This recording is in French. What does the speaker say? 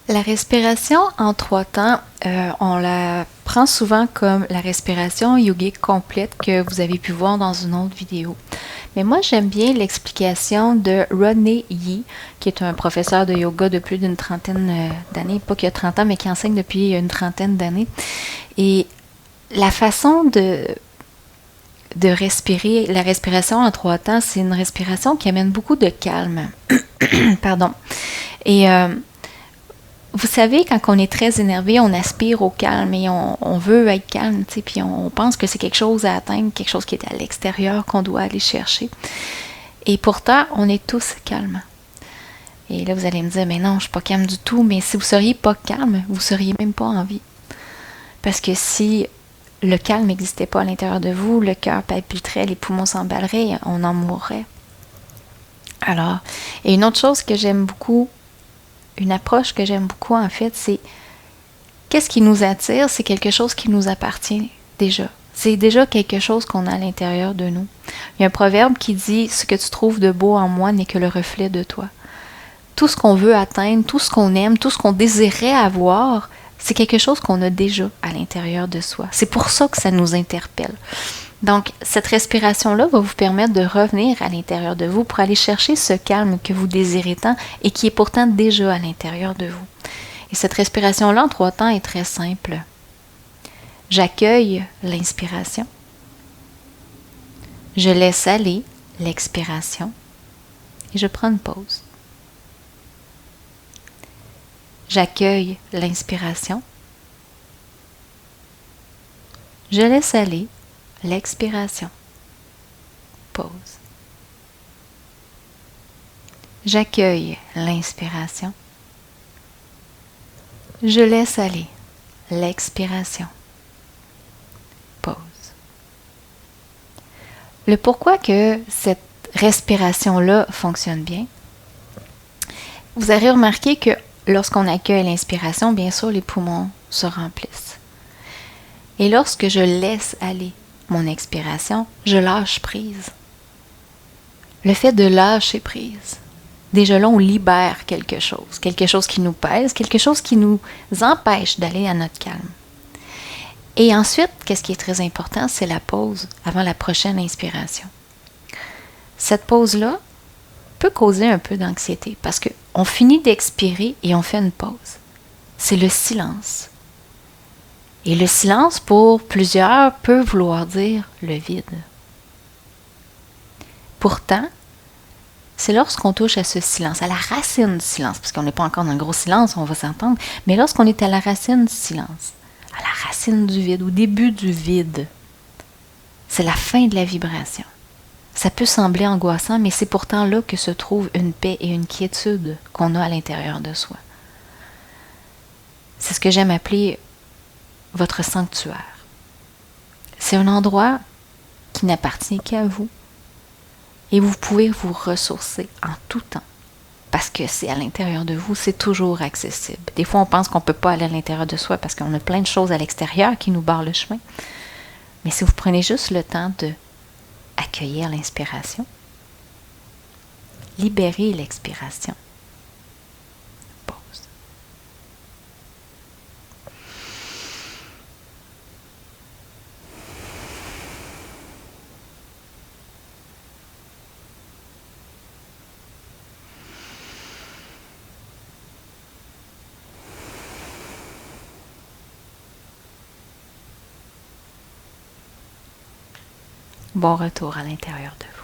La respiration en 3 temps, on la prend souvent comme la respiration yogique complète que vous avez pu voir dans une autre vidéo. Mais moi, j'aime bien l'explication de Rodney Yee, qui est un professeur de yoga de plus d'une trentaine d'années, pas qu'il y a 30 ans, mais qui enseigne depuis une trentaine d'années. Et la façon de respirer, la respiration en 3 temps, c'est une respiration qui amène beaucoup de calme. Pardon. Et vous savez, quand on est très énervé, on aspire au calme et on veut être calme, tu sais, puis on pense que c'est quelque chose à atteindre, quelque chose qui est à l'extérieur qu'on doit aller chercher. Et pourtant, on est tous calmes. Et là, vous allez me dire, mais non, je ne suis pas calme du tout, mais si vous ne seriez pas calme, vous ne seriez même pas en vie. Parce que si le calme n'existait pas à l'intérieur de vous, le cœur palpiterait, les poumons s'emballeraient, on en mourrait. Alors, et une autre chose que j'aime beaucoup, une approche que j'aime beaucoup en fait, c'est qu'est-ce qui nous attire, c'est quelque chose qui nous appartient déjà. C'est déjà quelque chose qu'on a à l'intérieur de nous. Il y a un proverbe qui dit « Ce que tu trouves de beau en moi n'est que le reflet de toi ». Tout ce qu'on veut atteindre, tout ce qu'on aime, tout ce qu'on désirait avoir, c'est quelque chose qu'on a déjà à l'intérieur de soi. C'est pour ça que ça nous interpelle. Donc, cette respiration-là va vous permettre de revenir à l'intérieur de vous pour aller chercher ce calme que vous désirez tant et qui est pourtant déjà à l'intérieur de vous. Et cette respiration-là en 3 temps est très simple. J'accueille l'inspiration. Je laisse aller l'expiration. Et je prends une pause. J'accueille l'inspiration. Je laisse aller l'expiration. Pause. J'accueille l'inspiration. Je laisse aller l'expiration. Pause. Le pourquoi que cette respiration-là fonctionne bien, vous aurez remarqué que lorsqu'on accueille l'inspiration, bien sûr, les poumons se remplissent. Et lorsque je laisse aller mon expiration, je lâche prise. Le fait de lâcher prise, déjà là, on libère quelque chose qui nous pèse, quelque chose qui nous empêche d'aller à notre calme. Et ensuite, qu'est-ce qui est très important, c'est la pause avant la prochaine inspiration. Cette pause-là peut causer un peu d'anxiété parce qu'on finit d'expirer et on fait une pause. C'est le silence. Et le silence, pour plusieurs, peut vouloir dire le vide. Pourtant, c'est lorsqu'on touche à ce silence, à la racine du silence, parce qu'on n'est pas encore dans le gros silence, on va s'entendre, mais lorsqu'on est à la racine du silence, à la racine du vide, au début du vide, c'est la fin de la vibration. Ça peut sembler angoissant, mais c'est pourtant là que se trouve une paix et une quiétude qu'on a à l'intérieur de soi. C'est ce que j'aime appeler votre sanctuaire. C'est un endroit qui n'appartient qu'à vous et vous pouvez vous ressourcer en tout temps parce que c'est à l'intérieur de vous, c'est toujours accessible. Des fois, on pense qu'on ne peut pas aller à l'intérieur de soi parce qu'on a plein de choses à l'extérieur qui nous barrent le chemin. Mais si vous prenez juste le temps de accueillir l'inspiration, libérer l'expiration, pause. Bon retour à l'intérieur de vous.